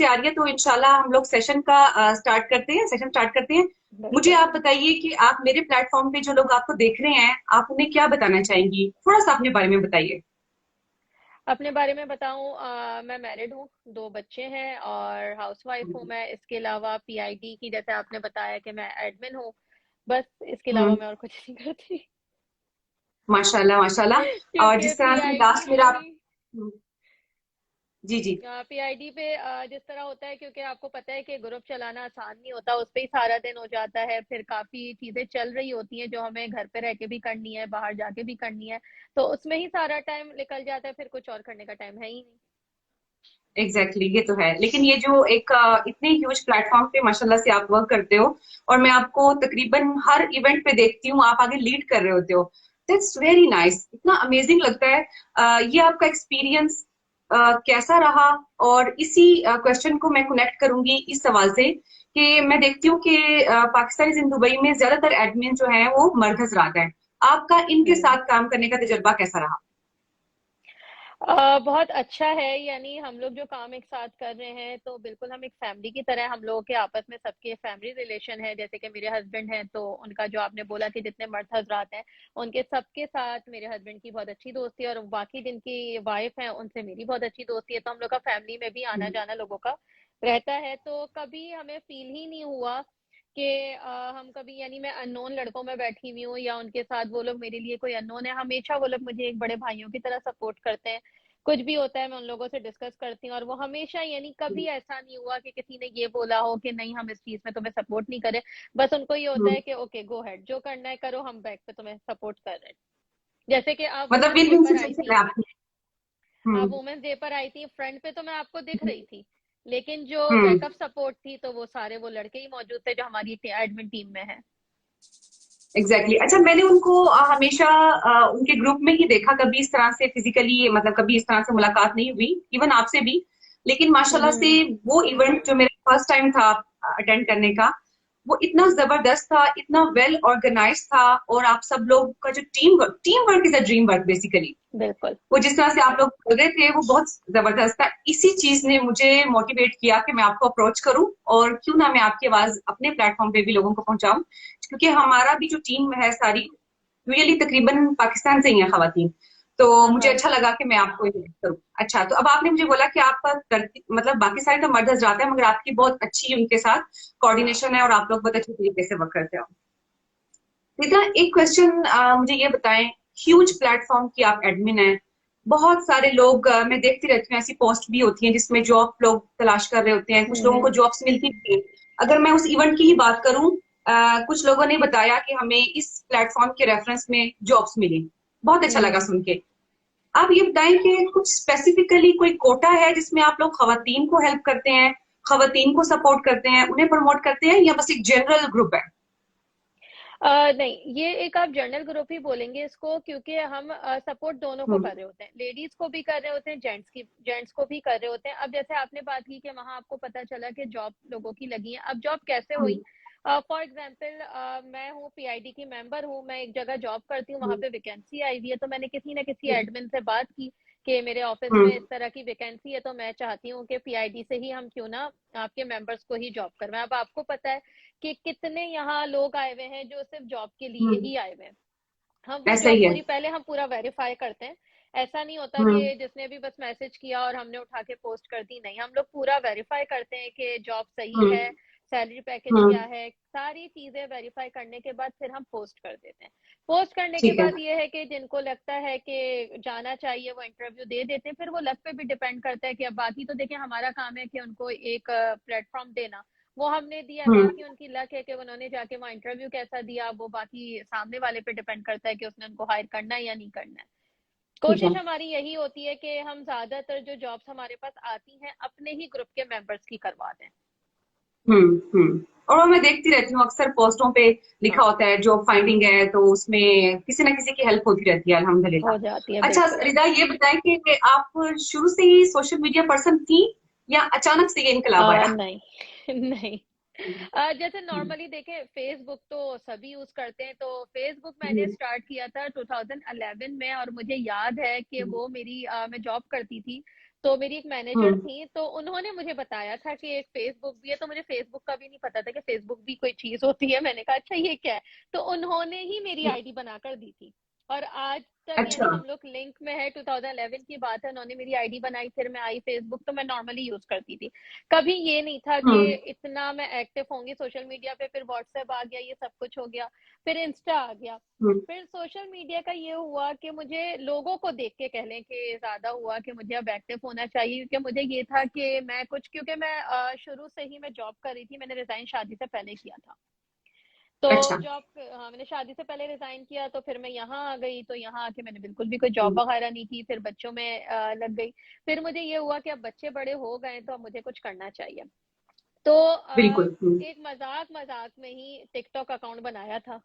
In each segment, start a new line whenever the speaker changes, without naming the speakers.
से आ रही है, तो इंशाल्लाह हम लोग सेशन स्टार्ट करते हैं। मुझे
बिल्कुल।
आप बताइए कि आप मेरे प्लेटफॉर्म पे जो लोग आपको देख रहे हैं, आप उन्हें क्या बताना चाहेंगी? थोड़ा सा अपने बारे में बताइए।
अपने बारे में बताऊं, मैं मैरिड हूँ, 2 बच्चे हैं और हाउसवाइफ हूँ मैं। इसके अलावा पीआईडी की, जैसे आपने बताया कि मैं एडमिन हूँ, बस इसके अलावा
हम्म।
मैं और कुछ नहीं करती।
माशाल्लाह माशाल्लाह। और
क्योंकि
जिस तरह से
पीआईडी
लास्ट
पे
मेरा
भी,
जी जी।
पीआईडी पे जिस तरह होता है, क्योंकि आपको पता है कि ग्रुप चलाना आसान नहीं होता, उस पे ही सारा दिन हो जाता है। फिर काफी चीजें चल रही होती हैं जो हमें घर पे रह के भी करनी है, बाहर जाके भी करनी है, तो उसमें ही सारा टाइम निकल जाता है, फिर कुछ और करने का टाइम है ही नहीं।
एग्जैक्टली ये तो है, लेकिन ये जो एक इतने ह्यूज प्लेटफॉर्म पे माशाल्लाह से आप वर्क करते हो, और मैं आपको तकरीबन हर इवेंट पे देखती हूँ, आप आगे लीड कर रहे होते हो। दैट्स वेरी नाइस, इतना अमेजिंग लगता है। ये आपका एक्सपीरियंस कैसा रहा? और इसी क्वेश्चन को मैं कनेक्ट करूंगी इस सवाल से कि मैं देखती हूँ कि पाकिस्तानी जिंद दुबई में ज्यादातर एडमिन जो है वो मर्द हजरात हैं। आपका इनके
हम्म।
साथ काम करने का तजुर्बा कैसा रहा?
बहुत अच्छा है। यानी हम लोग जो काम एक साथ कर रहे हैं, तो बिल्कुल हम एक फैमिली की तरह, हम लोगों के आपस में सबके फैमिली रिलेशन है। जैसे कि मेरे हस्बैंड हैं, तो उनका जो आपने बोला कि जितने मर्द हजरात हैं, उनके सबके साथ मेरे हस्बैंड की बहुत अच्छी दोस्ती है, और बाकी जिनकी वाइफ है उनसे मेरी बहुत अच्छी दोस्ती है। तो हम लोग का फैमिली में भी आना जाना लोगों का रहता है, तो कभी हमें फील ही नहीं हुआ कि हम कभी, यानी मैं अननोन लड़कों में बैठी हुई हूँ या उनके साथ वो लोग मेरे लिए कोई अननोन है। हमेशा वो लोग मुझे एक बड़े भाइयों की तरह सपोर्ट करते हैं। कुछ भी होता है मैं उन लोगों से डिस्कस करती हूँ, और वो हमेशा, यानी कभी ऐसा नहीं हुआ कि किसी ने ये बोला हो कि नहीं हम इस चीज में तुम्हें सपोर्ट नहीं करें। बस उनको ये होता
हम्म।
है कि ओके गो हेड, जो करना है करो, हम बैक पे तुम्हें सपोर्ट कर रहे हैं। जैसे कि आप
मतलब
वुमेन्स
विन
डे
विन
पर आई
सिचुएशन
थी,
है आपकी।
आप
हम्म।
वुमेन्स डे पर आई थी, फ्रंट पे तो मैं आपको दिख रही थी, लेकिन जो
हम्म।
बैकअप सपोर्ट थी, तो वो सारे वो लड़के ही मौजूद थे जो हमारी एडमिन टीम में है।
एग्जैक्टली अच्छा, मैंने उनको हमेशा उनके ग्रुप में ही देखा, कभी इस तरह से फिजिकली, मतलब कभी इस तरह से मुलाकात नहीं हुई, इवन आपसे भी। लेकिन माशाल्लाह से
हम्म।
वो इवेंट जो मेरा फर्स्ट टाइम था अटेंड करने का, वो इतना जबरदस्त था, इतना वेल ऑर्गेनाइज था। और आप सब लोग का जो team work is a dream work basically.
बिल्कुल।
वो जिस तरह से आप लोग बोल रहे थे वो बहुत जबरदस्त था। इसी चीज ने मुझे मोटिवेट किया कि मैं आपको अप्रोच करूं, और क्यों ना मैं आपकी आवाज अपने प्लेटफॉर्म पे भी लोगों को पहुंचाऊं, क्योंकि हमारा भी जो टीम है सारी रियली तकरीबन पाकिस्तान से ही है खवातीन। तो
हाँ
मुझे
हाँ।
अच्छा लगा कि मैं आपको इन्वाइट करूं। अच्छा, तो अब आपने मुझे बोला कि आपका मतलब बाकी सारे तो मर्द हजरात हैं, मगर आपकी बहुत अच्छी उनके साथ कोऑर्डिनेशन है और आप लोग बहुत अच्छे तरीके से वर्क करते हो। निता, एक क्वेश्चन मुझे ये बताएं, ह्यूज प्लेटफॉर्म की आप एडमिन हैं, बहुत सारे लोग मैं देखती रहती हूँ, ऐसी पोस्ट भी होती हैं जिसमें जॉब लोग तलाश कर रहे होते हैं, कुछ लोगों को
हम्म।
जॉब्स मिलती भी हैं। अगर मैं उस इवेंट की ही बात करूं, कुछ लोगों ने बताया कि हमें इस प्लेटफॉर्म के रेफरेंस में जॉब्स मिली। बहुत अच्छा लगा
हम्म।
सुन के। आप ये बताएं कि कुछ स्पेसिफिकली कोई कोटा है जिसमें आप लोग खवातीन को हेल्प करते हैं, खवातीन को सपोर्ट करते हैं, उन्हें प्रमोट करते हैं, या बस एक जनरल ग्रुप है?
नहीं, ये एक आप जर्नल ग्रुप ही बोलेंगे इसको, क्योंकि हम सपोर्ट दोनों को
हम्म।
कर रहे होते हैं। लेडीज को भी कर रहे होते हैं, जेंट्स को भी कर रहे होते हैं। अब जैसे आपने बात की कि वहां आपको पता चला कि जॉब लोगों की लगी है, अब जॉब कैसे
हम्म।
हुई? फॉर एग्जाम्पल, मैं हूँ पीआईडी की मेंबर हूँ, मैं एक जगह जॉब करती हूँ, वहां
हम्म।
पे वैकेंसी आई हुई है, तो मैंने किसी ना किसी एडमिन से बात की कि मेरे ऑफिस में
हम्म।
इस तरह की वैकेंसी है, तो मैं चाहती हूँ कि पीआईडी से ही हम क्यों ना आपके मेंबर्स को ही जॉब करवाएं। अब आपको पता है कि कितने यहाँ लोग आए हुए हैं जो सिर्फ जॉब के लिए
हम्म।
ही आए हुए हैं। हम वो
ऐसा
जॉब
ही है।
पूरी, पहले हम पूरा वेरीफाई करते हैं। ऐसा नहीं होता
हम्म।
कि जिसने भी बस मैसेज किया और हमने उठा के पोस्ट कर दी, नहीं, हम लोग पूरा वेरीफाई करते हैं कि जॉब सही
हम्म।
है, सैलरी पैकेज
हम्म।
क्या है, सारी चीजें वेरीफाई करने के बाद फिर हम पोस्ट कर देते हैं। पोस्ट करने के
ठीक है।
बाद ये है कि जिनको लगता है कि जाना चाहिए वो इंटरव्यू दे देते हैं। फिर वो लक पे भी डिपेंड करता है कि अब बाकी तो देखिए हमारा काम है कि उनको एक प्लेटफॉर्म देना, वो हमने दिया।
हम्म।
बाकी उनकी लक है कि उन्होंने जाके वहाँ इंटरव्यू कैसा दिया, वो बाकी सामने वाले पे डिपेंड करता है कि उसने उनको हायर करना है या नहीं करना है।
ठीक है।
कोशिश हमारी यही होती है कि हम ज्यादातर जो जॉब्स हमारे पास आती हैं अपने ही ग्रुप के मेंबर्स की करवा दें।
हम्म। हम्म। और वो मैं देखती रहती हूँ, अक्सर पोस्टों पे लिखा
हाँ,
होता है जॉब फाइंडिंग है, तो उसमें किसी ना किसी की हेल्प होती रहती है,
हो जाती है
अल्हम्दुलिल्लाह। अच्छा
बिल्कुल।
रिदा, ये बताएं कि आप शुरू से ही सोशल मीडिया पर्सन थी, या अचानक से ये इनकलाब आया?
नहीं नहीं।
हम्म।
जैसे नॉर्मली देखें, फेसबुक तो सभी यूज करते हैं, तो फेसबुक मैंने
हम्म।
स्टार्ट किया था 2011 में, और मुझे याद है कि वो मेरी मैं जॉब करती थी, तो मेरी एक मैनेजर
हम्म।
थी, तो उन्होंने मुझे बताया था कि एक फेसबुक भी है। तो मुझे फेसबुक का भी नहीं पता था कि फेसबुक भी कोई चीज होती है। मैंने कहा अच्छा ये क्या है। तो उन्होंने ही मेरी आईडी बनाकर दी थी, और आज तक यानी
अच्छा।
हम लोग लिंक में है। 2011 की बात है, उन्होंने मेरी आईडी बनाई, फिर मैं आई फेसबुक, तो मैं नॉर्मली यूज करती थी। कभी ये नहीं था कि
हम्म।
इतना मैं एक्टिव होंगी सोशल मीडिया पे। फिर व्हाट्सएप आ गया, ये सब कुछ हो गया, फिर इंस्टा आ गया।
हम्म।
फिर सोशल मीडिया का ये हुआ कि मुझे लोगों को देख के कह लें कि ज्यादा हुआ कि मुझे अब एक्टिव होना चाहिए, क्योंकि मुझे ये था कि मैं कुछ, क्योंकि मैं शुरू से ही मैं जॉब कर रही थी। मैंने रिजाइन शादी से पहले किया था। तो
अच्छा।
जॉब, हाँ, मैंने शादी से पहले रिजाइन किया, तो फिर मैं यहाँ आ गई। तो यहाँ आके मैंने बिल्कुल भी कोई जॉब
हम्म।
वगैरह नहीं की, फिर बच्चों में लग गई। फिर मुझे ये हुआ कि अब बच्चे बड़े हो गए, तो अब मुझे कुछ करना चाहिए। तो
बिल्कुल। हम्म।
एक मजाक मजाक में ही टिकटॉक अकाउंट बनाया था,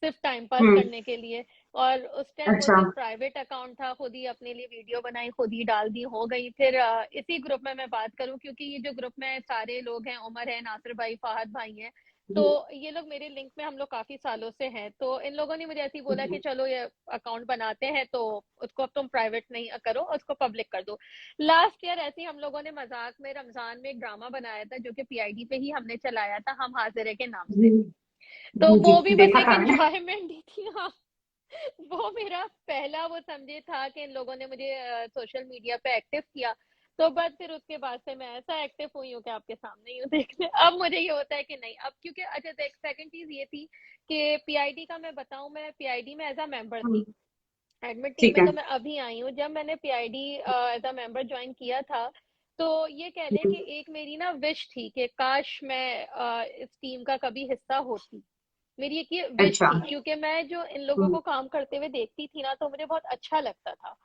सिर्फ टाइम पास
हम्म।
करने के लिए। और उस टाइम वो
अच्छा।
सिर्फ प्राइवेट अकाउंट था, खुद ही अपने लिए वीडियो बनाई, खुद ही डाल दी, हो गई। फिर इसी ग्रुप में मैं बात करूं, क्योंकि ये जो ग्रुप में सारे लोग हैं, उमर है, नासिर भाई, फहद भाई हैं, तो
हम्म।
ये लोग मेरे लिंक में, हम लोग काफी सालों से हैं। तो इन लोगों ने मुझे ऐसे ही बोला कि
हम्म।
चलो ये अकाउंट बनाते हैं, तो उसको अब तुम प्राइवेट नहीं करो, उसको पब्लिक कर दो। लास्ट ईयर ऐसे ही हम लोगों ने मजाक में रमजान में एक ड्रामा बनाया था, जो कि पीआईडी पे ही हमने चलाया था, हम हाजिर है के नाम से।
जी
तो
जी
वो भी
जी,
बस
देखा
एक
था मैंने।
एंजॉयमेंट ही थी, हाँ। वो मेरा पहला, वो समझे था कि इन लोगों ने मुझे सोशल मीडिया पे एक्टिव किया। तो बस फिर उसके बाद से मैं ऐसा एक्टिव हुई हूँ कि आपके सामने ही हूँ देखने। अब मुझे ये होता है कि नहीं, अब क्योंकि अच्छा, देख, सेकंड चीज ये थी कि पीआईडी का मैं बताऊं, मैं पीआईडी में एज अ मेंबर
हम्म।
थी। एडमिट टीम
ठीक
में
है।
तो मैं अभी आई हूँ। जब मैंने PID as a member join किया था, तो ये कह लें कि
हम्म।
एक मेरी ना विश थी कि काश मैं इस टीम का कभी हिस्सा होती। मेरी एक ये विश
अच्छा।
थी, क्योंकि मैं जो इन लोगों
हम्म।
को काम करते हुए देखती थी ना, तो मुझे बहुत अच्छा लगता था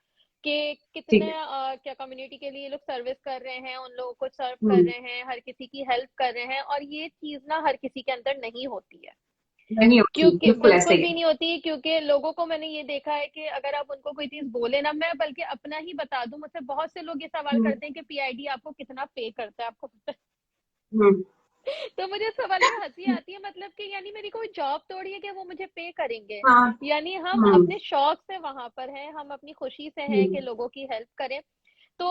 कि
ठीक
कितने
है।
क्या कम्युनिटी के लिए ये लोग सर्विस कर रहे हैं, उन लोगों को सर्व कर
हम्म।
रहे हैं, हर किसी की हेल्प कर रहे हैं। और ये चीज ना हर किसी के अंदर नहीं होती है,
नहीं होती,
क्योंकि
बिल्कुल ऐसा
बिल्कुल
ही
भी
है।
नहीं होती। क्योंकि लोगों को मैंने ये देखा है कि अगर आप उनको कोई चीज बोले ना, मैं बल्कि अपना ही बता दूं, मुझसे बहुत से लोग ये सवाल
हम्म।
करते हैं कि पीआईडी आपको कितना पे करता है, आपको पता
हम्म।
है? तो मुझे इस सवाल पे हंसी आती है, मतलब कि यानी मेरी कोई जॉब थोड़ी है कि वो मुझे पे करेंगे।
हाँ।
यानी हम
हम्म।
अपने शौक से वहां पर हैं, हम अपनी खुशी से हैं
हम्म।
कि लोगों की हेल्प करें। तो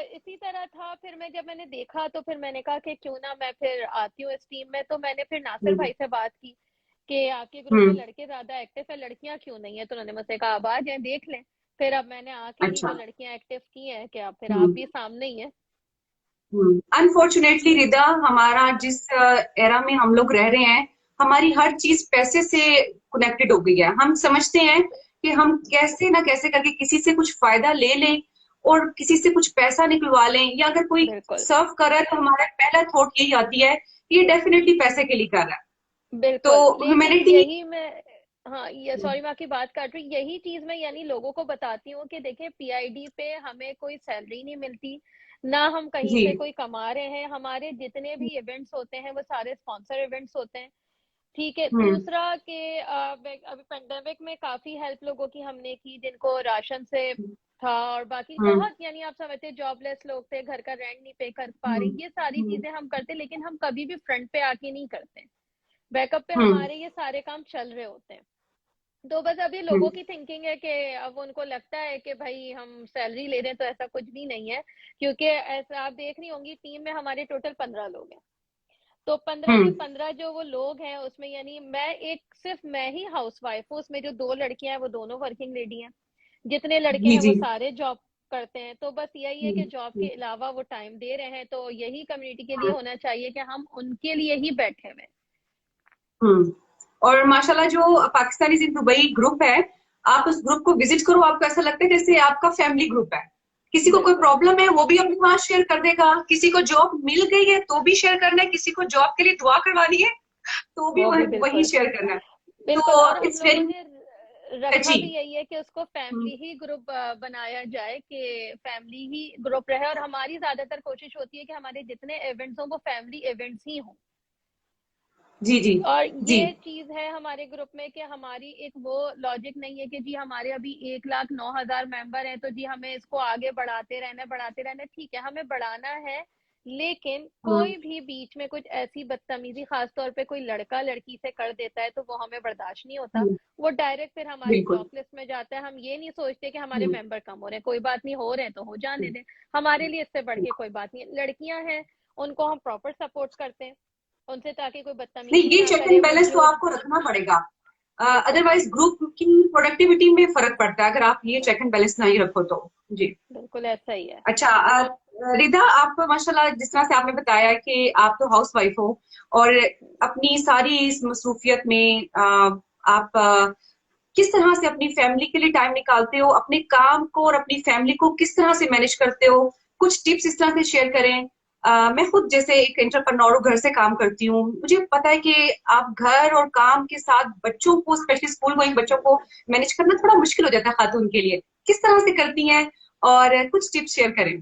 इसी तरह था। फिर मैं, जब मैंने देखा, तो फिर मैंने कहा कि क्यों ना मैं फिर आती हूँ इस टीम में। तो मैंने फिर नासिर
हम्म।
भाई से बात की कि आपके ग्रुप में
हम्म।
लड़के ज्यादा एक्टिव है, लड़कियां क्यों नहीं है। तो उन्होंने मुझसे कहा अब आ जाए, देख लें। फिर अब मैंने आके ही
अच्छा।
जो लड़कियां एक्टिव की हैं, कि अब फिर आप
हम्म।
भी सामने ही हैं।
अनफॉर्चुनेटली रिदा, हमारा जिस एरा में हम लोग रह रहे हैं, हमारी हर चीज पैसे से कनेक्टेड हो गई है। हम समझते हैं कि हम कैसे ना कैसे करके किसी से कुछ फायदा ले लें और किसी से कुछ पैसा निकलवा लें, या अगर कोई
बिल्कुल
सर्व कर रहा है तो हमारा पहला थॉट यही आती है कि ये डेफिनेटली पैसे के लिए कर रहा है।
बिल्कुल,
तो
लेकिन
ह्यूमैनिटी।
यही मैं, हाँ, ये सॉरी मैं आपकी बात काट रही हूँ। यही चीज मैं यानी लोगों को बताती हूँ कि देखिए, पीआईडी पे हमें कोई सैलरी नहीं मिलती, ना हम कहीं
जी।
से कोई कमा रहे हैं। हमारे जितने भी इवेंट्स होते हैं वो सारे स्पॉन्सर इवेंट्स होते हैं। ठीक है।
हम्म।
दूसरा कि अभी पेंडेमिक में काफी हेल्प लोगों की हमने की, जिनको राशन से था, और बाकी
हम्म।
बहुत, यानी आप समझते, जॉबलेस लोग थे, घर का रेंट नहीं पे कर पा रहे,
हम्म।
ये सारी
हम्म।
चीजें हम करते। लेकिन हम कभी भी फ्रंट पे आके नहीं करते, बैकअप पे
हम्म।
हमारे ये सारे काम चल रहे होते हैं। तो बस अभी
हम्म।
लोगों की थिंकिंग है कि अब उनको लगता है कि भाई हम सैलरी ले रहे हैं, तो ऐसा कुछ भी नहीं है। क्योंकि ऐसा आप देख रही होंगी, टीम में हमारे टोटल 15 लोग हैं। तो 15 के
हम्म।
15 जो वो लोग हैं, उसमें यानी मैं एक, सिर्फ मैं ही हाउस वाइफ हूँ। उसमें जो 2 लड़कियां हैं वो दोनों वर्किंग लेडी हैं, जितने लड़के
जी
हैं वो
जी।
सारे जॉब करते हैं। तो बस यही है
हम्म।
कि जॉब के
हम्म।
अलावा वो टाइम दे रहे हैं। तो यही कम्युनिटी के लिए होना चाहिए कि हम उनके लिए ही बैठे हुए हैं।
हम्म। और माशाल्लाह जो पाकिस्तानी इन दुबई ग्रुप है, आप उस ग्रुप को विजिट करो, आपको ऐसा लगता है जैसे आपका फैमिली ग्रुप है। किसी को कोई
बिल्कुल,
प्रॉब्लम है वो भी अपनी वहां शेयर कर देगा, किसी को जॉब मिल गई है तो भी शेयर करना है, किसी को जॉब के लिए दुआ करवानी है तो भी
वो भी
वही
बिल्कुल
शेयर करना है।
बिल्कुल। और
तो
हम
इट्स
लोगों
वेरी
ने रखा
टची।
भी यही है कि उसको फैमिली ही ग्रुप बनाया जाए, कि फैमिली ही ग्रुप रहे। और हमारी ज्यादातर कोशिश होती है कि हमारे जितने इवेंट्स हों वो फैमिली इवेंट्स ही हों।
जी जी।
और
जी।
ये चीज है हमारे ग्रुप में कि हमारी एक वो लॉजिक नहीं है कि जी हमारे अभी 1,09,000 मेंबर हैं, तो जी हमें इसको आगे बढ़ाते रहना, बढ़ाते रहना। ठीक है, हमें बढ़ाना है, लेकिन
हम्म,
कोई भी बीच में कुछ ऐसी बदतमीजी, खास तौर पे कोई लड़का लड़की से कर देता है, तो वो हमें बर्दाश्त नहीं होता।
हम्म,
वो डायरेक्ट फिर हमारी
बिल्कुल।
ब्लॉक लिस्ट में जाता है। हम ये नहीं सोचते कि हमारे
हम्म,
मेंबर कम हो रहे हैं, कोई बात नहीं, हो रहे हैं तो हो जाने
हम्म,
दें, हमारे लिए इससे बढ़ के
हम्म।
कोई बात नहीं है। लड़कियां हैं, उनको हम प्रॉपर सपोर्ट करते हैं, उनसे ताकि कोई
नहीं,
बदतमीजी
ये
ना
चेक
करे,
एंड
वो
बैलेंस तो
जो
आपको रखना पड़ेगा,
बिल्कुल
अदरवाइज ग्रुप की प्रोडक्टिविटी में फर्क पड़ता है अगर आप ये चेक एंड बैलेंस नहीं रखो तो। जी।
बिल्कुल ऐसा ही है।
अच्छा, रिदा, आप माशाल्लाह जिस तरह से आपने बताया कि आप तो हाउस वाइफ हो और अपनी सारी इस मसरूफियत में आप किस तरह से अपनी फैमिली के लिए टाइम निकालते हो, अपने काम को और अपनी फैमिली को किस तरह से मैनेज करते हो, कुछ टिप्स इस तरह से शेयर करें। मैं खुद जैसे एक एंटरप्रेन्योर घर से काम करती हूँ, मुझे पता है कि आप घर और काम के साथ बच्चों को, स्पेशली स्कूल गोइंग बच्चों को मैनेज करना थोड़ा मुश्किल हो जाता है खातून के लिए। किस तरह से करती हैं, और कुछ टिप्स शेयर करें।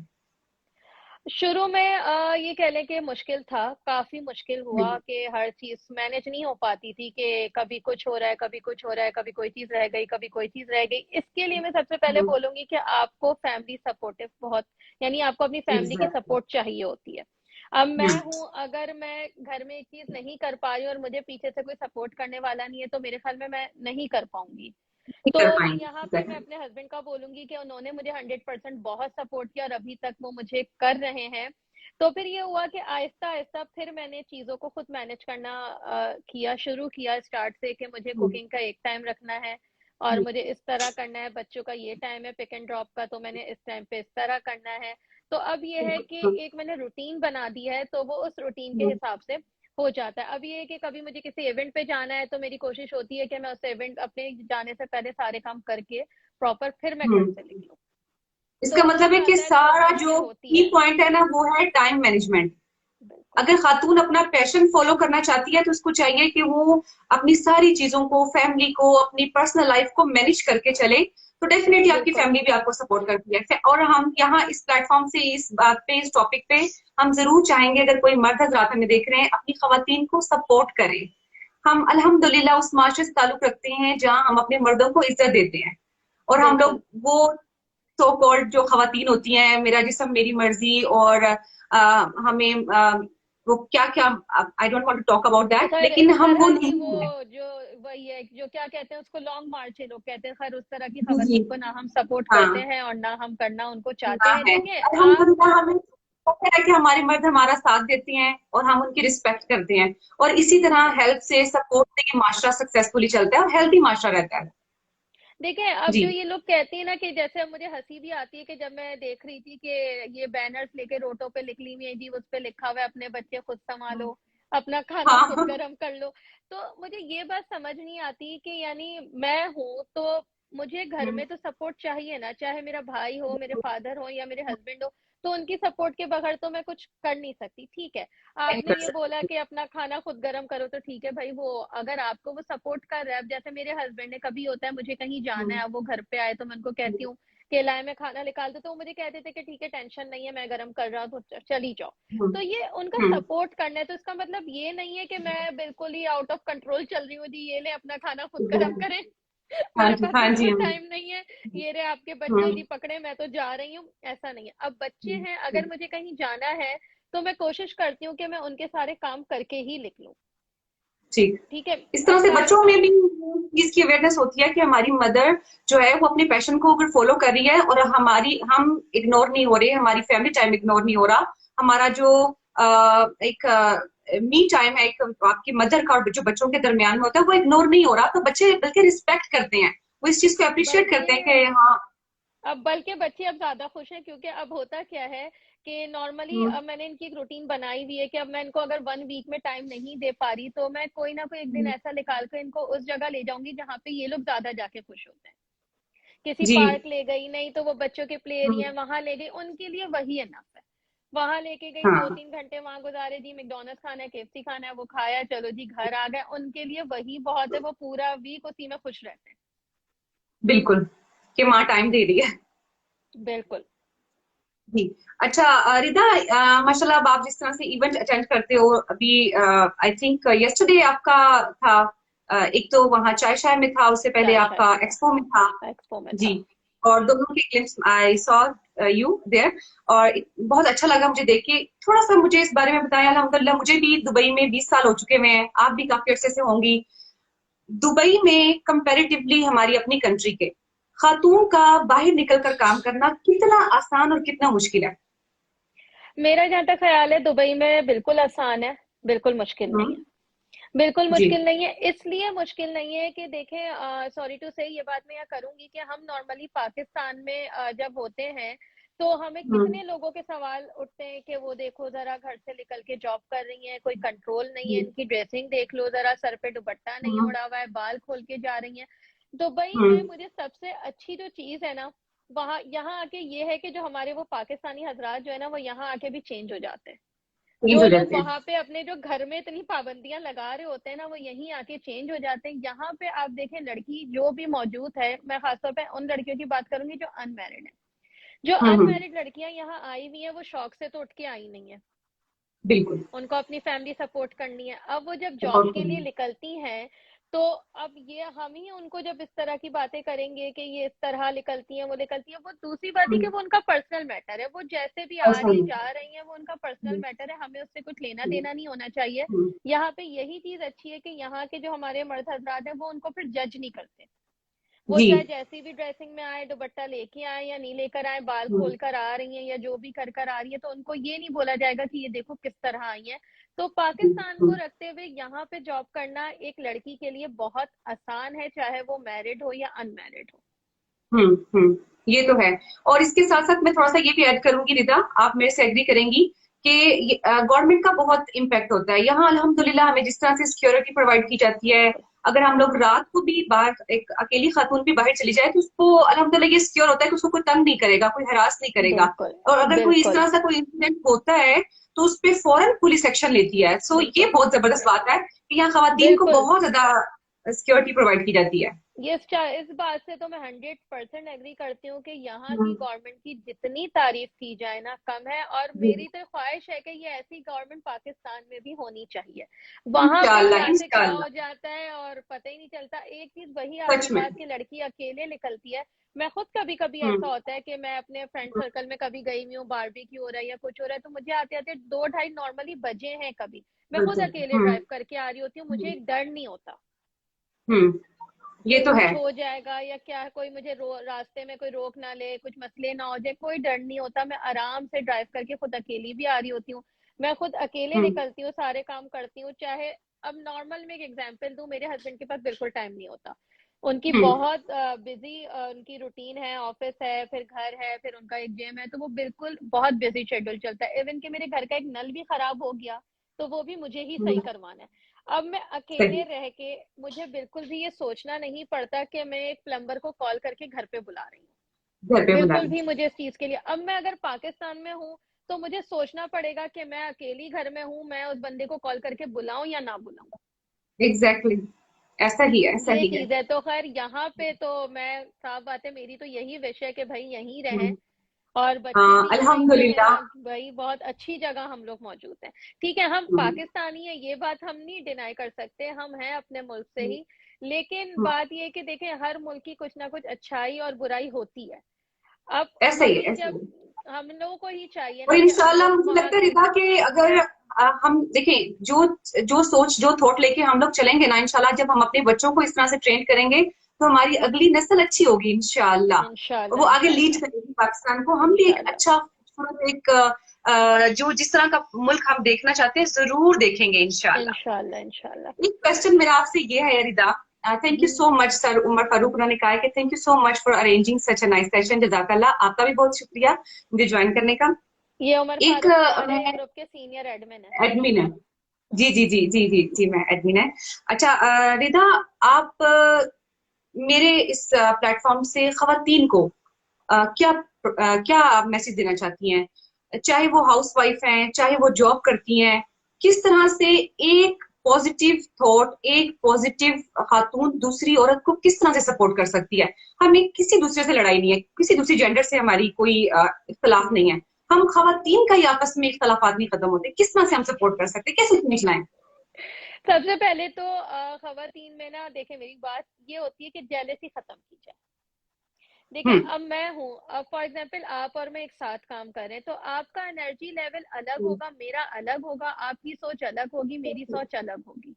शुरू में ये कह लें कि मुश्किल था, काफी मुश्किल हुआ
हम्म,
कि हर चीज मैनेज नहीं हो पाती थी, कि कभी कुछ हो रहा है, कभी कुछ हो रहा है, कभी कोई चीज रह गई, कभी कोई चीज रह गई। इसके लिए मैं सबसे पहले
हम्म,
बोलूंगी कि आपको फैमिली सपोर्टिव बहुत, यानी आपको अपनी फैमिली की
एग्जैक्टली।
सपोर्ट चाहिए होती है। अब मैं
हम्म,
हूं, अगर मैं घर में एक चीज नहीं कर पा रही हूँ और मुझे पीछे से कोई सपोर्ट करने वाला नहीं है, तो मेरे ख्याल में मैं नहीं कर पाऊंगी।
नहीं
तो
कर पाएंगे,
यहाँ पे मैं
एग्जैक्टली।
अपने हस्बैंड का बोलूंगी कि उन्होंने मुझे 100% बहुत सपोर्ट किया और अभी तक वो मुझे कर रहे हैं। तो फिर ये हुआ कि आहिस्ता आहिस्ता फिर मैंने चीजों को खुद मैनेज करना किया, शुरू किया स्टार्ट से, कि मुझे
हम्म,
कुकिंग का एक टाइम रखना है और
हम्म,
मुझे इस तरह करना है, बच्चों का ये टाइम है पिक एंड ड्रॉप का, तो मैंने इस टाइम पे इस तरह करना है। तो अब ये है कि
हम्म,
एक मैंने रूटीन बना दी है, तो वो उस रूटीन के
हम्म,
हिसाब से हो जाता है। अब ये है कि कभी मुझे किसी इवेंट पे जाना है, तो मेरी कोशिश होती है कि मैं उस इवेंट अपने जाने से पहले सारे काम करके प्रॉपर फिर मैं घर
हम्म।
से निकलूं।
इसका
तो हो
मतलब है कि
जाता है,
सारा
कोशिश ये
जो
होती
की
है।
पॉइंट है ना, वो है टाइम मैनेजमेंट।
बिल्कुल
अगर खातून अपना पैशन फॉलो करना चाहती है तो उसको चाहिए कि वो अपनी सारी चीजों को, फैमिली को, अपनी पर्सनल लाइफ को मैनेज करके चले, तो डेफिनेटली आपकी
बिल्कुल
फैमिली भी आपको सपोर्ट करती है। और हम यहाँ इस प्लेटफॉर्म से, इस बात पे, इस टॉपिक पे हम जरूर चाहेंगे, अगर कोई मर्द हजरात हमें देख रहे हैं, अपनी खवातीन को सपोर्ट करें। हम अल्हम्दुलिल्लाह उस माशरे से ताल्लुक रखते हैं जहाँ हम अपने मर्दों को इज्जत देते हैं, और हम
बिल्कुल।
लोग वो सो कॉल्ड जो खवातीन होती हैं, मेरा जिस्म मेरी मर्जी, और हमें वो क्या क्या, I don't want to talk about that,
खैर
लेकिन
इस
हम वो
तरह की वो
नहीं है।
जो वही है जो क्या कहते हैं उसको, लॉन्ग मार्च है लोग कहते हैं, खैर उस तरह की
जी, जी।
खवातीन को ना हम सपोर्ट करते
हाँ,
हैं और ना हम करना उनको
ना
चाहते हैं।
है।
देखिए आप,
अल्हम्दुलिल्लाह हमें पता है कि हमारे मर्द हमारा साथ देते हैं और हम उनकी रिस्पेक्ट करते हैं, और इसी तरह
बिल्कुल।
हेल्प से, सपोर्ट से ये माशरा सक्सेसफुली चलता है और हेल्थी माशरा रहता है।
देखिए अब
जी।
जो ये लोग कहते हैं ना, कि जैसे अब मुझे हंसी भी आती है कि जब मैं देख रही थी कि ये बैनर्स लेके रोडों पे निकली हुई है जी, उस पे लिखा हुआ है अपने बच्चे खुद संभालो, अपना खाना खुद
हाँ।
गर्म कर लो। तो मुझे ये बात समझ नहीं आती कि यानी मैं हूं तो मुझे घर में तो सपोर्ट चाहिए ना, चाहे मेरा भाई हो, मेरे फादर हो या मेरे हस्बैंड हो, तो उनकी सपोर्ट के बगैर तो मैं कुछ कर नहीं सकती। ठीक है,
नहीं
आपने
कर
ये बोला
सकते।
कि अपना खाना खुद गर्म करो, तो ठीक है भाई, वो अगर आपको वो सपोर्ट कर रहा है। अब जैसे मेरे हस्बैंड ने, कभी होता है मुझे कहीं जाना है, अब वो घर पे आए तो मैं उनको कहती हूँ कि लाए मैं खाना निकाल दूं, तो वो मुझे कहते थे कि ठीक है टेंशन नहीं है, मैं गर्म कर रहा हूँ, तो चली जाओ। तो ये उनका
हम्म,
सपोर्ट करना है, तो इसका मतलब ये नहीं है कि मैं बिल्कुल ही आउट ऑफ कंट्रोल चल रही हूँ जी, ये ले अपना खाना खुद गर्म
हम्म।
करें।
हाँ
मेरे
जी,
पास
हाँ जी,
इतना
हाँ
टाइम नहीं है, ये रहे आपके बच्चे
जी।
जी पकड़े, मैं तो जा रही हूँ, ऐसा नहीं है। अब बच्चे हैं,
हम्म।
अगर मुझे कहीं जाना है तो मैं कोशिश करती हूँ कि मैं उनके सारे काम करके ही निकलूं।
ठीक।
ठीक है,
इस
अब
तरह से
सारे
बच्चों में
काम।
भी चीज की अवेयरनेस होती है कि हमारी मदर जो है वो अपने पैशन को अगर फॉलो कर रही है, और हमारी, हम इग्नोर नहीं हो रहे, हमारी फैमिली टाइम इग्नोर नहीं हो रहा, हमारा जो एक मी टाइम है, एक आपकी मदर का और जो बच्चों के दरमियान में होता है, वो इग्नोर नहीं हो रहा, तो बच्चे बल्कि रिस्पेक्ट करते हैं, वो इस चीज को अप्रिशिएट
बल्कि
करते हैं कि हाँ।
बच्चे अब ज्यादा खुश हैं, क्योंकि अब होता क्या है कि नॉर्मली
हम्म,
अब मैंने इनकी एक रूटीन बनाई हुई है कि अब मैं इनको अगर 1 वीक में टाइम नहीं दे पा रही, तो मैं कोई ना कोई एक दिन ऐसा निकाल कर इनको उस जगह ले जाऊंगी जहाँ पे ये लोग ज्यादा जाके खुश होते हैं। किसी
जी।
पार्क ले गई, नहीं तो वो बच्चों के प्ले
हम्म,
एरिया है वहां ले गई, उनके लिए वही इनफ है। वहां लेके गई, दो
हाँ,
तीन घंटे वहां गुजारे जी, मैकडॉनल्ड्स खाना है, केएफसी खाना है, वो खाया, चलो जी घर आ गए, उनके लिए वही बहुत है, वो पूरा वीक उसी में खुश रहते
बिल्कुल, कि माँ टाइम दे रही है।
हैं। बिल्कुल।
जी। अच्छा, रिदा, माशाल्लाह, अब आप जिस तरह से इवेंट अटेंड करते हो, अभी आई थिंक यस्टरडे आपका था, एक तो वहाँ चाय शाय में था, उससे पहले
चाय शाय
आपका
में था,
एक्सपो में था।
एक्सपो में
जी।
था।
और दोनों के clips I saw you there, और बहुत अच्छा लगा मुझे देख के। थोड़ा सा मुझे इस बारे में बताया। अल्हम्दुलिल्लाह मुझे भी दुबई में 20 साल हो चुके हुए हैं, आप भी काफी अरसे से होंगी। दुबई में कंपैरेटिवली हमारी अपनी कंट्री के खातून का बाहर निकल कर काम करना कितना आसान और कितना मुश्किल है।
मेरा जहाँ तक ख्याल है दुबई में बिल्कुल आसान है, बिल्कुल मुश्किल नहीं है।
हम्म।
बिल्कुल
जी।
मुश्किल नहीं है, इसलिए मुश्किल नहीं है कि देखें, सॉरी टू से ये बात मैं यहाँ करूंगी कि हम नॉर्मली पाकिस्तान में जब होते हैं तो हमें
हम्म।
कितने लोगों के सवाल उठते हैं कि वो देखो जरा घर से निकल के जॉब कर रही हैं, कोई कंट्रोल नहीं है,
जी।
इनकी ड्रेसिंग देख लो जरा, सर पे दुपट्टा नहीं
हम्म।
ओढ़ा हुआ है, बाल खोल के जा रही हैं। दुबई में
हम्म।
मुझे सबसे अच्छी जो चीज है ना, वहाँ यहाँ आके ये है कि जो हमारे वो पाकिस्तानी हजरात जो है ना, वो यहाँ आके भी चेंज हो जाते हैं।
चेंज
जो
हो
लोग
जाते हैं।
वहां पे अपने जो घर में इतनी पाबंदियां लगा रहे होते हैं ना, वो यहीं आके चेंज हो जाते हैं। यहाँ पे आप देखें लड़की जो भी मौजूद है, मैं खासतौर पे उन लड़कियों की बात करूंगी जो अनमैरिड है। जो
हम्म।
अनमैरिड लड़कियां यहाँ आई हुई हैं वो शौक से तो उठ के आई नहीं है,
बिल्कुल।
उनको अपनी फैमिली सपोर्ट करनी है। अब वो जब जॉब
सपोर्ट
के लिए
करना।
निकलती हैं तो अब ये हम ही उनको जब इस तरह की बातें करेंगे कि ये इस तरह निकलती हैं वो निकलती हैं, वो दूसरी बात है कि
हम्म।
वो उनका पर्सनल मैटर है, वो जैसे भी आ
पर्सनल।
रही जा रही है वो उनका पर्सनल
हम्म।
मैटर है, हमें उससे कुछ लेना
हम्म।
देना नहीं होना चाहिए।
हम्म।
यहाँ पे यही चीज अच्छी है कि यहाँ के जो हमारे मर्द हजरात हैं वो उनको फिर जज नहीं करते। वो
जी।
चाहे जैसी भी ड्रेसिंग में आए, दुपट्टा लेके आए या नहीं लेकर आए, बाल
हम्म।
खोल कर आ रही हैं या जो भी कर कर आ रही है, तो उनको ये नहीं बोला जाएगा कि ये देखो किस तरह आई है। तो
जी।
पाकिस्तान को रखते हुए यहाँ पे जॉब करना एक लड़की के लिए बहुत आसान है, चाहे वो मैरिड हो या अनमैरिड हो।
हम्म। ये तो है। और इसके साथ साथ मैं थोड़ा सा ये भी ऐड करूंगी रिदा, आप मेरे से एग्री करेंगी कि गवर्नमेंट का बहुत इम्पैक्ट होता है यहाँ। अल्हम्दुलिल्लाह हमें जिस तरह से सिक्योरिटी प्रोवाइड की जाती है,
बिल्कुल
अगर हम लोग रात को भी बाहर, एक अकेली खातून भी बाहर चली जाए तो उसको अल्हम्दुलिल्लाह ये सिक्योर होता है कि उसको कोई तंग नहीं करेगा, कोई हरास नहीं करेगा।
बिल्कुल
और अगर कोई इस
बिल्कुल
तरह का कोई इंसिडेंट होता है तो उस पे फौरन पुलिस एक्शन लेती है। सो ये
बिल्कुल
बहुत जबरदस्त बात है कि यहाँ खवातीन को
बिल्कुल।
बहुत ज्यादा सिक्योरिटी प्रोवाइड की जाती है।
ये इस बात से तो मैं 100% एग्री करती हूँ कि यहाँ की
हम्म।
गवर्नमेंट की जितनी तारीफ की जाए ना कम है, और
जी।
मेरी तो ख्वाहिश है कि ये ऐसी गवर्नमेंट पाकिस्तान में भी होनी चाहिए। वहां पे
इंशाल्लाह
क्या से क्या हो
इंशाल्लाह।
जाता है और पता ही नहीं चलता। एक चीज वही
सच
आपकी
में।
बात की लड़की अकेले निकलती है। मैं खुद कभी कभी
हुँ,
ऐसा होता है कि मैं अपने फ्रेंड
हुँ,
सर्कल में कभी गई हुई हूँ, बारबेक्यू हो रहा है या कुछ हो रहा है, तो मुझे आते आते 2 ढाई नॉर्मली बजे हैं कभी, मैं खुद
बिल्कुल।
अकेले
हुँ,
ड्राइव करके आ रही होती हूँ, मुझे
हुँ,
एक डर नहीं होता
हुँ, ये
कि
तो है।
कुछ हो जाएगा या क्या, कोई मुझे रास्ते में कोई रोक ना ले, कुछ मसले ना हो जाए, कोई डर नहीं होता। मैं आराम से ड्राइव करके खुद अकेली भी आ रही होती हूँ, मैं खुद अकेले
हुँ,
निकलती हूँ, सारे काम करती हूँ। चाहे अब नॉर्मल में एक एग्जांपल दूं, मेरे हस्बैंड के पास बिल्कुल टाइम नहीं होता, उनकी
हुँ,
बहुत बिजी उनकी रूटीन है, ऑफिस है, फिर घर है, फिर उनका एक जिम है, तो वो बिल्कुल बहुत बिजी शेड्यूल चलता है। इवन कि मेरे घर का एक नल भी खराब हो गया तो वो भी मुझे ही सही
हुँ,
करवाना है। अब मैं
सही।
अकेले रह के मुझे बिल्कुल भी ये सोचना नहीं पड़ता कि मैं एक प्लम्बर को कॉल करके घर पे बुला रही हूँ,
घर पे बुला
बिल्कुल
लीजिए।
भी मुझे इस चीज के लिए। अब मैं अगर पाकिस्तान में हूँ तो मुझे सोचना पड़ेगा कि मैं अकेली घर में हूँ, मैं उस बंदे को कॉल करके बुलाऊं या ना बुलाऊं।
एग्ज़ैक्टली, ऐसा ही है, ऐसा
ये
ही है।
चीज है। तो खैर यहाँ पे तो मैं साफ बात है, मेरी तो यही विश है कि भाई यहीं रहें,
हुँ,
और बच्ची
हाँ,
भी यहीं पे है।
अल्हम्दुलिल्लाह।
भाई बहुत अच्छी जगह हम लोग मौजूद हैं। ठीक है हम
हुँ,
पाकिस्तानी है, ये बात हम नहीं डिनाई कर सकते, हम हैं अपने मुल्क से
हुँ,
ही। लेकिन
हुँ,
बात ये है कि देखें हर मुल्क की कुछ ना कुछ अच्छाई और बुराई होती है। अब
ऐसा ही है,
हमें
ऐसा ही
जब,
है।
हम लोगों को ही चाहिए
और
ना कि हम
इंशाल्लाह
लोग
मुझे
वहां
लगता है
के।
रिदा कि अगर हम देखें जो जो सोच जो थॉट लेके हम लोग चलेंगे ना, इंशाल्लाह जब हम अपने बच्चों को इस तरह से ट्रेन करेंगे तो हमारी अगली नस्ल अच्छी होगी इंशाल्लाह।
इंशाल्लाह
वो आगे लीड
इंशाल्लाह
करेगी पाकिस्तान को, हम भी एक
इंशाल्लाह
अच्छा खूबसूरत एक जो जिस तरह का मुल्क हम देखना चाहते हैं जरूर देखेंगे इंशाल्लाह।
इंशाल्लाह इंशाल्लाह।
एक क्वेश्चन मेरा आपसे ये है Rida, thank you
hmm,
so much sir Umar Farooq, उन्होंने कहा है कि thank you so much for arranging such a nice session. जजाकल्लाह, आपका भी बहुत शुक्रिया मुझे ज्वाइन करने का।
ये उमर
एक
फारूक हमारे
मैं
ग्रुप के सीनियर एडमिन है।
एडमिन है। जी
हम्म।
जी जी जी जी जी, मैं एडमिन है। अच्छा रिदा, आप मेरे इस प्लेटफॉर्म से खवातीन को क्या आप मैसेज देना चाहती हैं, चाहे वो हाउस वाइफ हैं चाहे वो जॉब करती हैं, किस तरह से एक पॉजिटिव थॉट, एक पॉजिटिव खातून दूसरी औरत को किस तरह से सपोर्ट कर सकती है। हमें किसी दूसरे से लड़ाई नहीं है, किसी दूसरी जेंडर से हमारी कोई इख्तलाफ नहीं है, हम खवातीन का ही आपस में इख्तलाफात नहीं खत्म होते, किस तरह से हम सपोर्ट कर सकते हैं, कैसे चलाएं।
सबसे पहले तो खवातीन में ना देखें, मेरी बात ये होती है कि जेलेसी खत्म की जाए। देखिए
हम्म।
अब मैं हूँ, अब फॉर एग्जांपल आप और मैं एक साथ काम कर रहे हैं, तो आपका एनर्जी लेवल अलग
हम्म।
होगा, मेरा अलग होगा, आपकी सोच अलग होगी, मेरी सोच अलग होगी।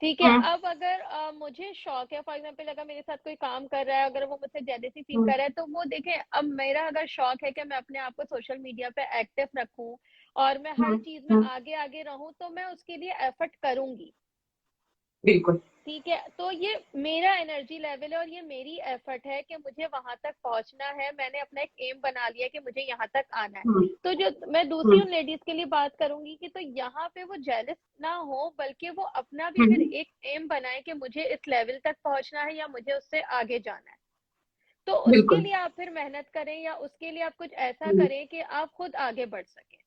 ठीक है।
हम्म।
अब अगर मुझे शौक है, फॉर एग्जांपल अगर मेरे साथ कोई काम कर रहा है, अगर वो मुझसे जेलेसी फील
हम्म।
कर रहा है, तो वो देखें, अब मेरा अगर शौक है कि मैं अपने आप को सोशल मीडिया पे एक्टिव रखूं और मैं हर
हम्म।
चीज में
हम्म।
आगे आगे रहूं, तो मैं उसके लिए एफर्ट करूंगी।
बिल्कुल।
ठीक है, तो ये मेरा एनर्जी लेवल है और ये मेरी एफर्ट है कि मुझे वहां तक पहुंचना है, मैंने अपना एक एम बना लिया कि मुझे यहाँ तक आना है।
हम्म।
तो जो मैं दूसरी
हम्म।
उन लेडीज के लिए बात करूंगी कि तो यहाँ पे वो जेलस ना हो, बल्कि वो अपना भी अगर
हम्म।
एक एम बनाए कि मुझे इस लेवल तक पहुंचना है या मुझे उससे आगे जाना है, तो उसके
बिल्कुल।
लिए आप फिर मेहनत करें या उसके लिए आप कुछ ऐसा
हम्म।
करें कि आप खुद आगे बढ़ सकें।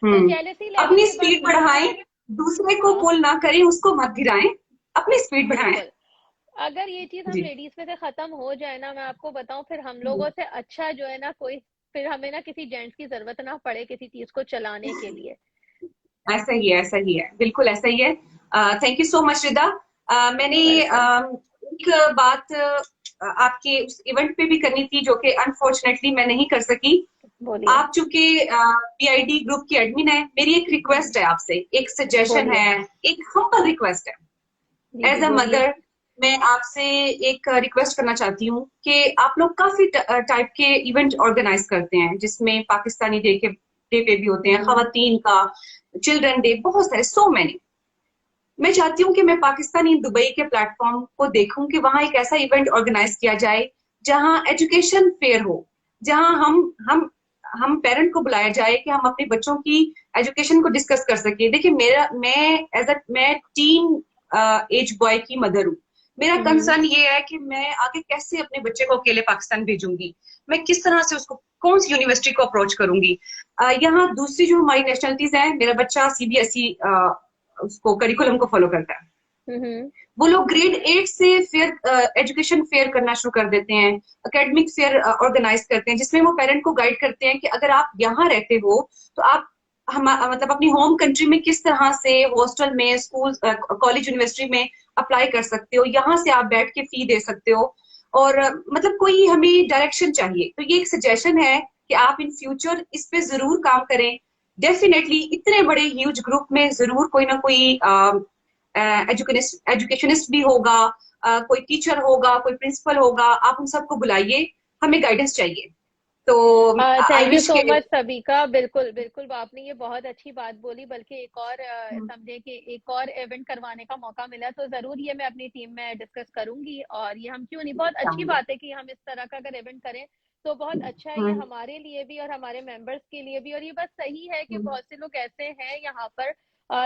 तो
हम्म।
जेलसी लेवल
अपनी
की बात
स्पीड
वही है।
बढ़ाएं, दूसरे को
हाँ
पुल ना करें, उसको मत गिराएं, अपनी स्पीड बढ़ाएं।
बिल्कुल। अगर ये चीज हम
जी।
लेडीज में से खत्म हो जाए ना, मैं आपको बताऊं, फिर हम
हम्म।
लोगों से अच्छा जो है ना कोई, फिर हमें ना किसी जेंट्स की जरूरत ना पड़े किसी चीज को चलाने के लिए।
ऐसा ही है, ऐसा ही है, बिल्कुल ऐसा ही है। Thank you so much Rida. मैंने
वेलकम।
एक बात आपके उस इवेंट पे भी करनी थी, जो कि अनफॉर्चुनेटली मैं नहीं कर सकी।
बोलिए।
आप चूंकि पीआईडी ग्रुप की एडमिन है, मेरी एक
हम्म,
रिक्वेस्ट है आपसे, एक सजेशन
बोलिए।
है, एक हम्बल रिक्वेस्ट है।
जी जी
एज अ
बोलिए।
मदर मैं आपसे एक रिक्वेस्ट करना चाहती हूँ कि आप लोग काफी टाइप के इवेंट ऑर्गेनाइज करते हैं, जिसमें पाकिस्तानी डे पे भी होते हैं, खवातीन का, चिल्ड्रन डे, बहुत सारे, सो मैनी। मैं चाहती हूँ कि मैं पाकिस्तानी दुबई के प्लेटफॉर्म को देखूं कि वहां एक ऐसा इवेंट ऑर्गेनाइज किया जाए जहां एजुकेशन फेयर हो, जहां हम पेरेंट को बुलाया जाए कि हम अपने बच्चों की एजुकेशन को डिस्कस कर सके। देखिए, मेरा मैं टीन एज बॉय की मदर हूँ। मेरा
हम्म
कंसर्न ये है कि मैं आगे कैसे अपने बच्चे को अकेले पाकिस्तान भेजूंगी, मैं किस तरह से उसको, कौन सी यूनिवर्सिटी को अप्रोच करूंगी। यहाँ दूसरी जो हमारी नेशनलिटीज हैं, मेरा बच्चा सीबीएसई उसको करिकुलम को फॉलो करता है।
हम्म
वो लोग ग्रेड 8 से फेयर एजुकेशन फेयर करना शुरू कर देते हैं, एकेडमिक फेयर ऑर्गेनाइज करते हैं, जिसमें वो पेरेंट को गाइड करते हैं कि अगर आप यहाँ रहते हो तो आप हम मतलब अपनी होम कंट्री में किस तरह से हॉस्टल में, स्कूल, कॉलेज, यूनिवर्सिटी में अप्लाई कर सकते हो, यहाँ से आप बैठ के फी दे सकते हो। और मतलब कोई हमें डायरेक्शन चाहिए, तो ये एक सजेशन है कि आप इन फ्यूचर इस पे जरूर काम करें। डेफिनेटली इतने बड़े ह्यूज ग्रुप में जरूर कोई ना कोई एजुकेशनिस्ट भी होगा, कोई टीचर होगा, कोई प्रिंसिपल होगा, आप उन सबको बुलाइए, हमें गाइडेंस चाहिए। तो आई
थैंक यू
विश
सो
के।
मच सभी का। बिल्कुल बिल्कुल, आपने ये बहुत अच्छी बात बोली, बल्कि एक और समझे कि एक और इवेंट करवाने का मौका मिला तो जरूर ये मैं अपनी टीम में डिस्कस करूंगी। और ये हम क्यों नहीं, बहुत अच्छी बात है कि हम इस तरह का अगर इवेंट करें तो बहुत अच्छा है, ये
हम्म।
हमारे लिए भी और हमारे मेंबर्स के लिए भी। और ये बात सही है कि
हम्म।
बहुत से लोग ऐसे हैं यहाँ पर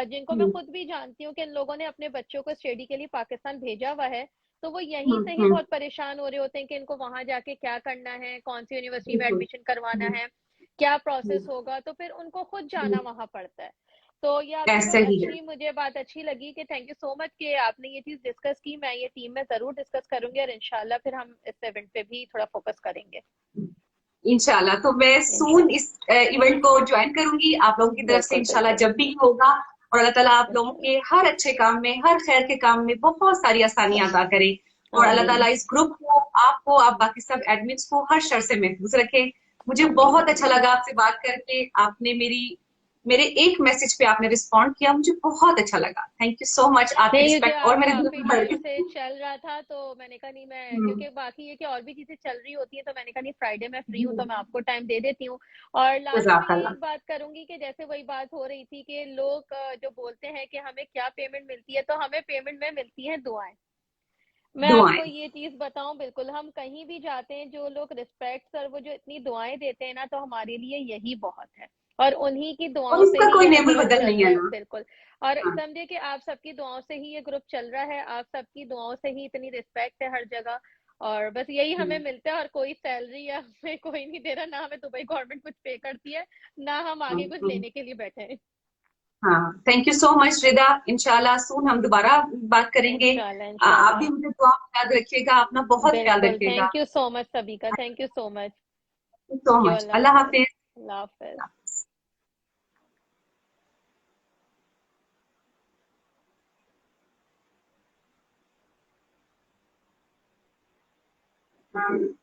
जिनको मैं
हम्म।
खुद भी जानती हूँ कि इन लोगों ने अपने बच्चों को स्टडी के लिए पाकिस्तान भेजा हुआ है, तो वो यहीं से ही
हम्म।
बहुत परेशान हो रहे होते हैं कि इनको वहां जाके क्या करना है, कौन सी यूनिवर्सिटी में
बिल्कुल।
एडमिशन करवाना
हम्म।
है, क्या
हम्म।
प्रोसेस होगा, तो फिर उनको खुद
हम्म।
जाना वहां पड़ता है। तो ये आपकी
ऐसा
बहुत
ही है।
अच्छी मुझे बात अच्छी लगी कि थैंक यू सो मच कि आपने ये चीज डिस्कस की। मैं ये टीम में जरूर डिस्कस करूंगी और इंशाल्लाह फिर हम इस इवेंट पे भी थोड़ा फोकस करेंगे।
इंशाल्लाह, तो मैं सून
इंशाल्लाह।
इस इवेंट को ज्वाइन करूंगी आप लोगों की तरफ से,
बिल्कुल
इंशाल्लाह,
बिल्कुल।
जब भी होगा। और अल्लाह ताला आप लोगों
इंशाल्लाह।
के हर अच्छे काम में, हर खैर के काम में बहुत सारी आसानियां अता करे। और अल्लाह
आमीन।
ताला इस ग्रुप को, आपको, आप बाकी सब एडमिन्स को हर शर से महफूज रखे। मुझे
आमीन
बहुत अच्छा
आमीन।
लगा आपसे बात करके। आपने मेरे एक मैसेज पे आपने रिस्पॉन्ड किया, मुझे बहुत अच्छा लगा। थैंक यू सो मच, आपकी
नहीं, क्योंकि
रिस्पेक्ट और
आप
मेरे दिल
काफी
में बढ़
टाइम से
गई।
चल रहा था तो मैंने कहा नहीं, मैं
हम्म।
क्योंकि बाकी ये कि और भी चीजें चल रही होती है, तो मैंने कहा नहीं, फ्राइडे में फ्री हूँ तो
जी।
मैं आपको टाइम दे देती हूँ। और लास्ट में ये
जज़ाकल्लाह।
एक बात करूंगी कि जैसे वही बात हो रही थी कि लोग जो बोलते हैं कि हमें क्या पेमेंट मिलती है, तो हमें पेमेंट में मिलती है दुआएं। मैं आपको
दुआएं।
ये चीज बताऊं, बिल्कुल हम कहीं भी जाते हैं, जो लोग रिस्पेक्ट और वो जो इतनी दुआएं देते हैं ना, तो हमारे लिए यही बहुत है। और उन्हीं की
और
दुआओं से
इसका
ही
कोई
ये
नेमुल
ग्रुप
बदल
चल
नहीं
रहा
है
है।
ना।
बिल्कुल। और
हाँ।
समझिए कि आप सबकी दुआओं से ही ये ग्रुप चल रहा है, आप सबकी दुआओं से ही इतनी रिस्पेक्ट है हर जगह। और बस यही हमें
हम्म।
मिलता है, और कोई सैलरी या हमें कोई नहीं दे रहा, ना हमें दुबई गवर्नमेंट कुछ पे करती है, ना हम आगे कुछ
हम्म।
लेने के लिए बैठे हैं।
हाँ, थैंक यू सो मच रिदा। इंशाल्लाह सून हम दोबारा बात करेंगे।
इंशाल्लाह
आप भी
इंशाल्लाह।
मुझे दुआ में याद रखिएगा, अपना बहुत ख्याल
बिल्कुल,
रखिएगा।
थैंक यू सो मच सभी का, thank you so much.
Thank you सो
क्यों,
मच।
अल्लाह
अल्लाह
हाफिज।
हाफिज।
अल्लाह हाफिज।